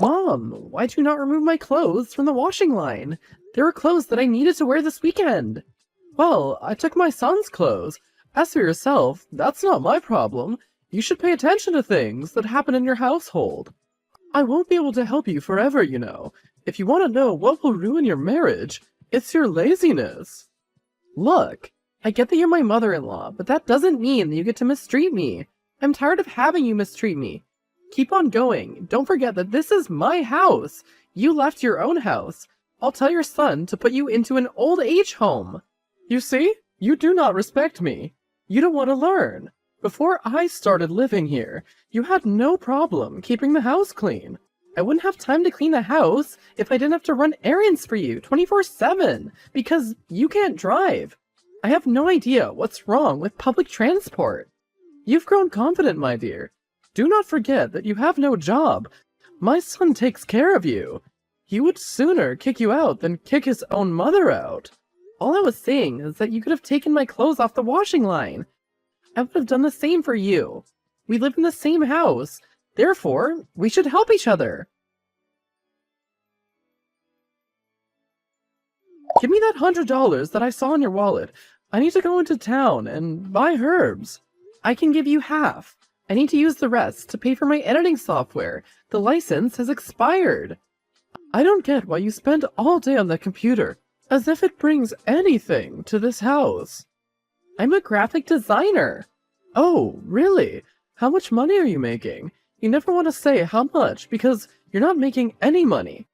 Mom, why'd you not remove my clothes from the washing line? They were clothes that I needed to wear this weekend. Well, I took my son's clothes. As for yourself, that's not my problem. You should pay attention to things that happen in your household. I won't be able to help you forever, you know. If you want to know what will ruin your marriage, it's your laziness. Look, I get that you're my mother-in-law, but that doesn't mean that you get to mistreat me. I'm tired of having you mistreat me. Keep on going. Don't forget that this is my house. You left your own house. I'll tell your son to put you into an old age home. You see? You do not respect me. You don't want to learn. Before I started living here, you had no problem keeping the house clean. I wouldn't have time to clean the house if I didn't have to run errands for you 24/7 because you can't drive. I have no idea what's wrong with public transport. You've grown confident, my dear. Do not forget that you have no job. My son takes care of you. He would sooner kick you out than kick his own mother out. All I was saying is that you could have taken my clothes off the washing line. I would have done the same for you. We live in the same house. Therefore, we should help each other. Give me that $100 that I saw in your wallet. I need to go into town and buy herbs. I can give you half. I need to use the rest to pay for my editing software. The license has expired. I don't get why you spend all day on the computer, as if it brings anything to this house. I'm a graphic designer. Oh, really? How much money are you making? You never want to say how much because you're not making any money.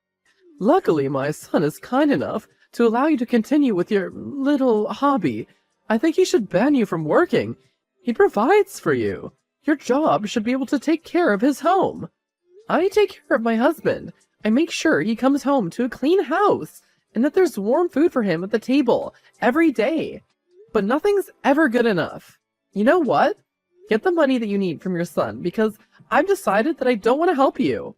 Luckily, my son is kind enough to allow you to continue with your little hobby. I think he should ban you from working. He provides for you. Your job should be able to take care of his home. I take care of my husband. I make sure he comes home to a clean house and that there's warm food for him at the table every day. But nothing's ever good enough. You know what? Get the money that you need from your son because I've decided that I don't want to help you.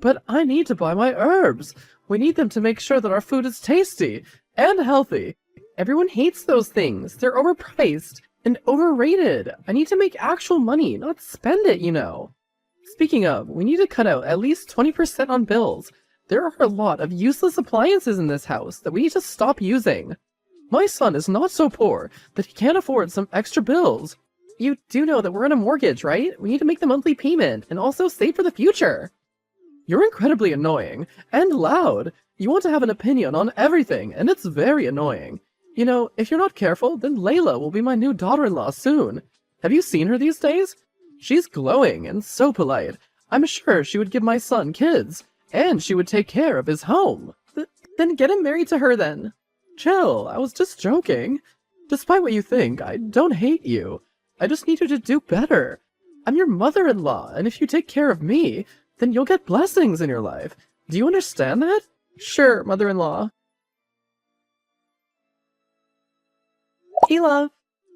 But I need to buy my herbs. We need them to make sure that our food is tasty and healthy. Everyone hates those things. They're overpriced and overrated. I need to make actual money, not spend it, you know. Speaking of, we need to cut out at least 20% on bills. There are a lot of useless appliances in this house that we need to stop using. My son is not so poor that he can't afford some extra bills. You do know that we're on a mortgage, right? We need to make the monthly payment and also save for the future. You're incredibly annoying and loud. You want to have an opinion on everything, and it's very annoying. You know, if you're not careful, then Layla will be my new daughter-in-law soon. Have you seen her these days? She's glowing and so polite. I'm sure she would give my son kids, and she would take care of his home. Then get him married to her then. Chill, I was just joking. Despite what you think, I don't hate you. I just need you to do better. I'm your mother-in-law, and if you take care of me, then you'll get blessings in your life. Do you understand that? Sure, mother-in-law. Hey, love.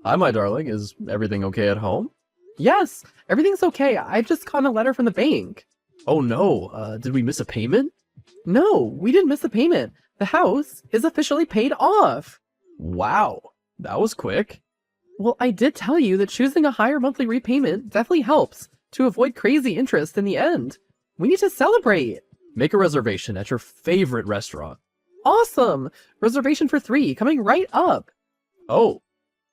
Hi, my darling. Is everything okay at home? Yes, everything's okay. I've just gotten a letter from the bank. Oh no, did we miss a payment? No, we didn't miss a payment. The house is officially paid off. Wow, that was quick. Well, I did tell you that choosing a higher monthly repayment definitely helps to avoid crazy interest in the end. We need to celebrate. Make a reservation at your favorite restaurant. Awesome! Reservation for 3 coming right up. Oh,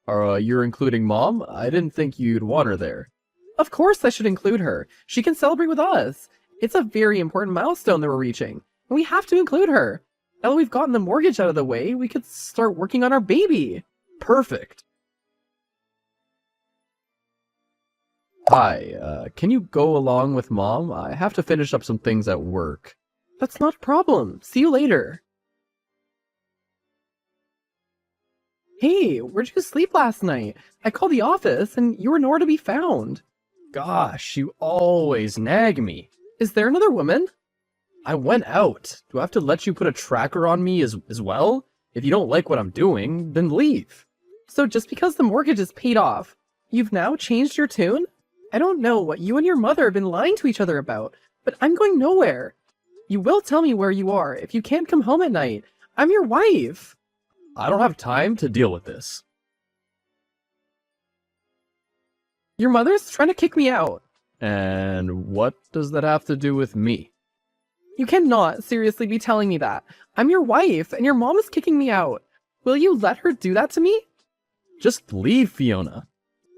you're including Mom? I didn't think you'd want her there. Of course I should include her. She can celebrate with us. It's a very important milestone that we're reaching. We have to include her. Now that we've gotten the mortgage out of the way, we could start working on our baby. Perfect. Hi, can you go along with Mom? I have to finish up some things at work. That's not a problem. See you later. Hey, where'd you sleep last night? I called the office and you were nowhere to be found. Gosh, you always nag me. Is there another woman? I went out. Do I have to let you put a tracker on me as well? If you don't like what I'm doing, then leave. So just because the mortgage is paid off, you've now changed your tune? I don't know what you and your mother have been lying to each other about, but I'm going nowhere. You will tell me where you are if you can't come home at night. I'm your wife. I don't have time to deal with this. Your mother's trying to kick me out. And what does that have to do with me? You cannot seriously be telling me that. I'm your wife, and your mom is kicking me out. Will you let her do that to me? Just leave, Fiona.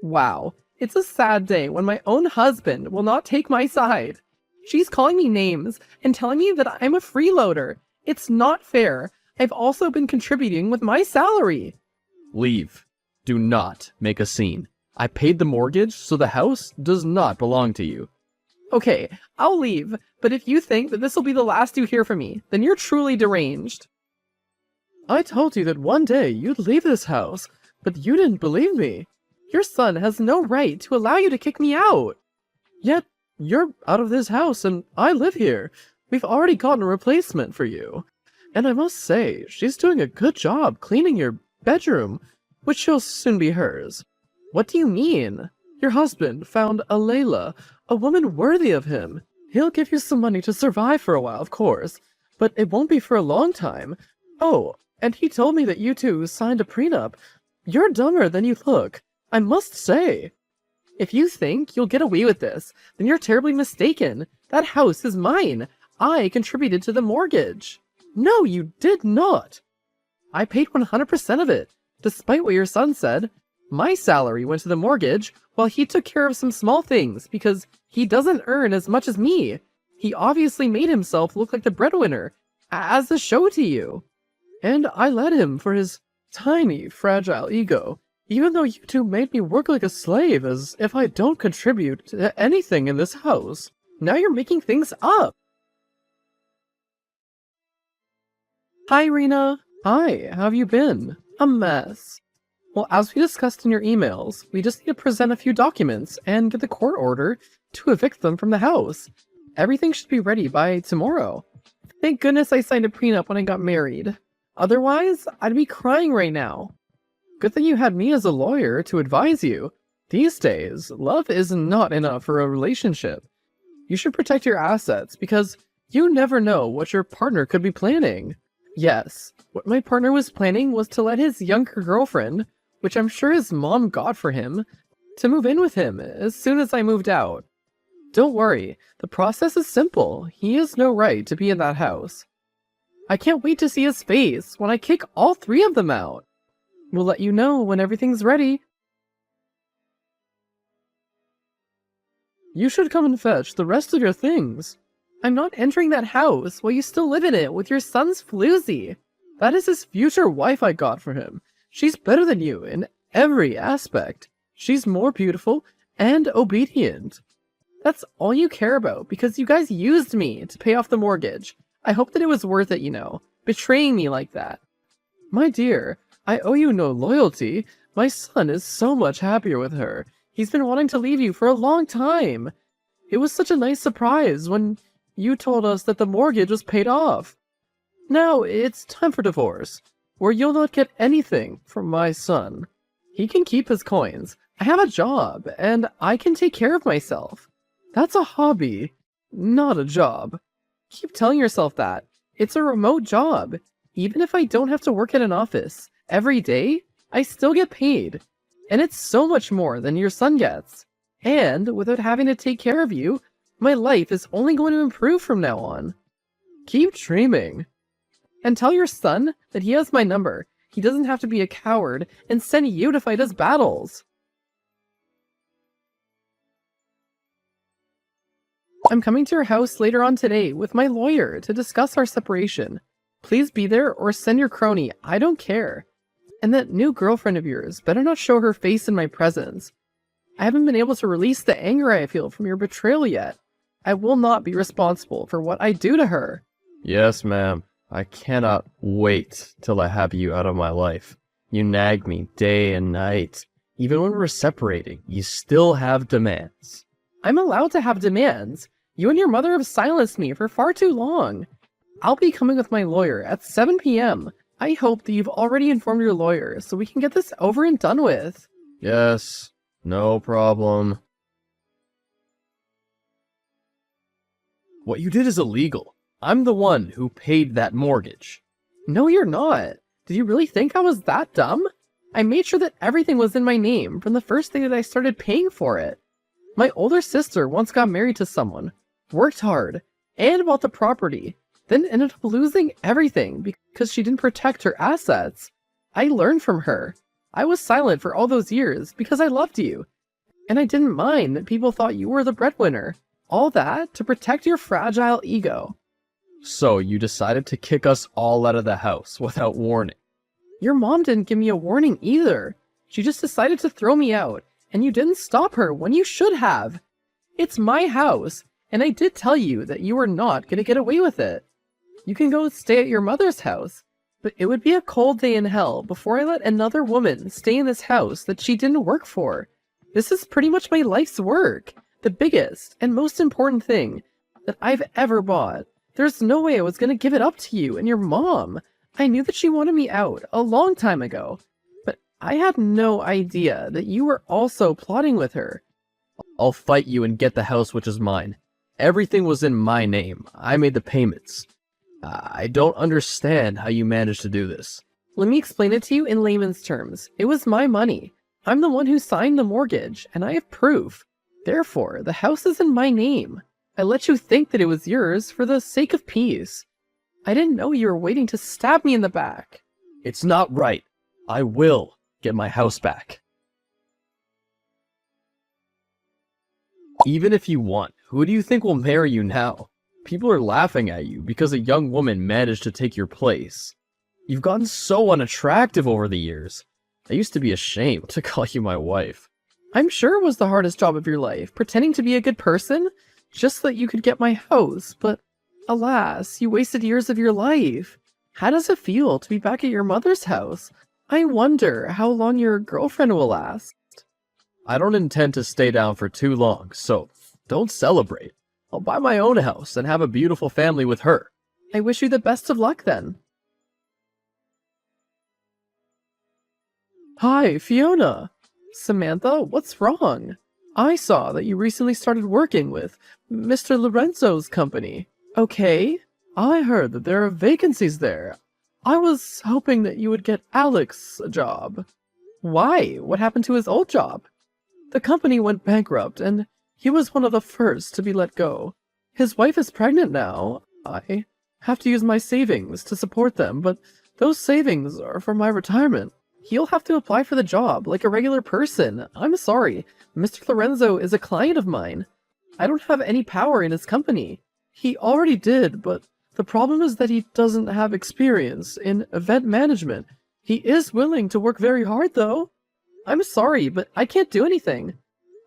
Wow, it's a sad day when my own husband will not take my side. She's calling me names and telling me that I'm a freeloader. It's not fair. I've also been contributing with my salary. Leave. Do not make a scene. I paid the mortgage, so the house does not belong to you. Okay, I'll leave, but if you think that this will be the last you hear from me, then you're truly deranged. I told you that one day you'd leave this house, but you didn't believe me. Your son has no right to allow you to kick me out. Yet, you're out of this house and I live here. We've already gotten a replacement for you. And I must say, she's doing a good job cleaning your bedroom, which will soon be hers. What do you mean? Your husband found a Layla, a woman worthy of him. He'll give you some money to survive for a while, of course, but it won't be for a long time. Oh, and he told me that you two signed a prenup. You're dumber than you look, I must say. If you think you'll get away with this, then you're terribly mistaken. That house is mine. I contributed to the mortgage. No, you did not. I paid 100% of it, despite what your son said. My salary went to the mortgage, while he took care of some small things, because he doesn't earn as much as me. He obviously made himself look like the breadwinner, as a show to you. And I let him for his tiny, fragile ego, even though you two made me work like a slave, as if I don't contribute to anything in this house. Now you're making things up. Hi, Rena. Hi, how have you been? A mess. Well, as we discussed in your emails, we just need to present a few documents and get the court order to evict them from the house. Everything should be ready by tomorrow. Thank goodness I signed a prenup when I got married. Otherwise, I'd be crying right now. Good thing you had me as a lawyer to advise you. These days, love is not enough for a relationship. You should protect your assets because you never know what your partner could be planning. Yes, what my partner was planning was to let his younger girlfriend, which I'm sure his mom got for him, to move in with him as soon as I moved out. Don't worry, the process is simple. He has no right to be in that house. I can't wait to see his face when I kick all three of them out. We'll let you know when everything's ready. You should come and fetch the rest of your things. I'm not entering that house while you still live in it with your son's floozy. That is his future wife I got for him. She's better than you in every aspect. She's more beautiful and obedient. That's all you care about because you guys used me to pay off the mortgage. I hope that it was worth it, betraying me like that. My dear, I owe you no loyalty. My son is so much happier with her. He's been wanting to leave you for a long time. It was such a nice surprise when you told us that the mortgage was paid off. Now it's time for divorce, where you'll not get anything from my son. He can keep his coins. I have a job, and I can take care of myself. That's a hobby, not a job. Keep telling yourself that. It's a remote job. Even if I don't have to work at an office every day, I still get paid. And it's so much more than your son gets. And without having to take care of you, my life is only going to improve from now on. Keep dreaming. And tell your son that he has my number. He doesn't have to be a coward and send you to fight his battles. I'm coming to your house later on today with my lawyer to discuss our separation. Please be there or send your crony, I don't care. And that new girlfriend of yours better not show her face in my presence. I haven't been able to release the anger I feel from your betrayal yet. I will not be responsible for what I do to her. Yes, ma'am. I cannot wait till I have you out of my life. You nag me day and night. Even when we're separating, you still have demands. I'm allowed to have demands. You and your mother have silenced me for far too long. I'll be coming with my lawyer at 7 p.m. I hope that you've already informed your lawyer so we can get this over and done with. Yes, no problem. What you did is illegal. I'm the one who paid that mortgage. No, you're not. Did you really think I was that dumb? I made sure that everything was in my name from the first day that I started paying for it. My older sister once got married to someone, worked hard, and bought the property, then ended up losing everything because she didn't protect her assets. I learned from her. I was silent for all those years because I loved you. And I didn't mind that people thought you were the breadwinner. All that to protect your fragile ego. So you decided to kick us all out of the house without warning. Your mom didn't give me a warning either. She just decided to throw me out, and you didn't stop her when you should have. It's my house, and I did tell you that you were not going to get away with it. You can go stay at your mother's house, but it would be a cold day in hell before I let another woman stay in this house that she didn't work for. This is pretty much my life's work, the biggest and most important thing that I've ever bought. There's no way I was going to give it up to you and your mom. I knew that she wanted me out a long time ago, but I had no idea that you were also plotting with her. I'll fight you and get the house which is mine. Everything was in my name. I made the payments. I don't understand how you managed to do this. Let me explain it to you in layman's terms. It was my money. I'm the one who signed the mortgage, and I have proof. Therefore, the house is in my name. I let you think that it was yours for the sake of peace. I didn't know you were waiting to stab me in the back. It's not right. I will get my house back. Even if you want, who do you think will marry you now? People are laughing at you because a young woman managed to take your place. You've gotten so unattractive over the years. I used to be ashamed to call you my wife. I'm sure it was the hardest job of your life, pretending to be a good person, just so that you could get my house, but alas, you wasted years of your life. How does it feel to be back at your mother's house? I wonder how long your girlfriend will last. I don't intend to stay down for too long, so don't celebrate. I'll buy my own house and have a beautiful family with her. I wish you the best of luck then. Hi, Fiona. Samantha, what's wrong? I saw that you recently started working with Mr. Lorenzo's company. Okay, I heard that there are vacancies there. I was hoping that you would get Alex a job. Why? What happened to his old job? The company went bankrupt, and he was one of the first to be let go. His wife is pregnant now. I have to use my savings to support them, but those savings are for my retirement. He'll have to apply for the job like a regular person. I'm sorry. Mr. Lorenzo is a client of mine. I don't have any power in his company. He already did, but the problem is that he doesn't have experience in event management. He is willing to work very hard, though. I'm sorry, but I can't do anything.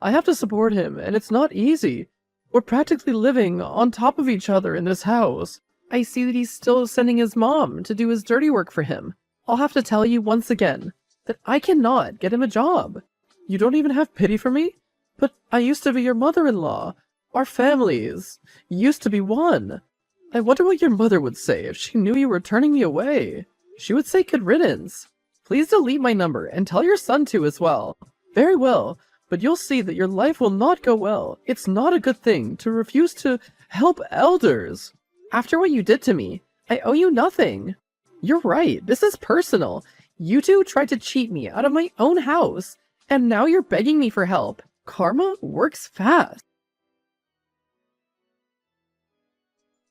I have to support him, and it's not easy. We're practically living on top of each other in this house. I see that he's still sending his mom to do his dirty work for him. I'll have to tell you once again that I cannot get him a job. You don't even have pity for me? But I used to be your mother-in-law. Our families used to be one. I wonder what your mother would say if she knew you were turning me away. She would say good riddance. Please delete my number and tell your son to as well. Very well, but you'll see that your life will not go well. It's not a good thing to refuse to help elders. After what you did to me, I owe you nothing. You're right, this is personal. You two tried to cheat me out of my own house, and now you're begging me for help. Karma works fast.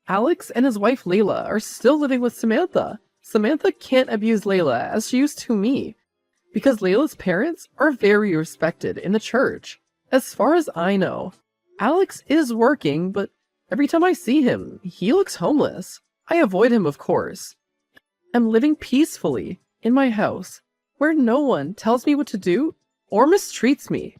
Alex and his wife Layla are still living with Samantha. Samantha can't abuse Layla as she used to me, because Layla's parents are very respected in the church. As far as I know, Alex is working, but every time I see him, he looks homeless. I avoid him, of course. I'm living peacefully in my house, where no one tells me what to do or mistreats me.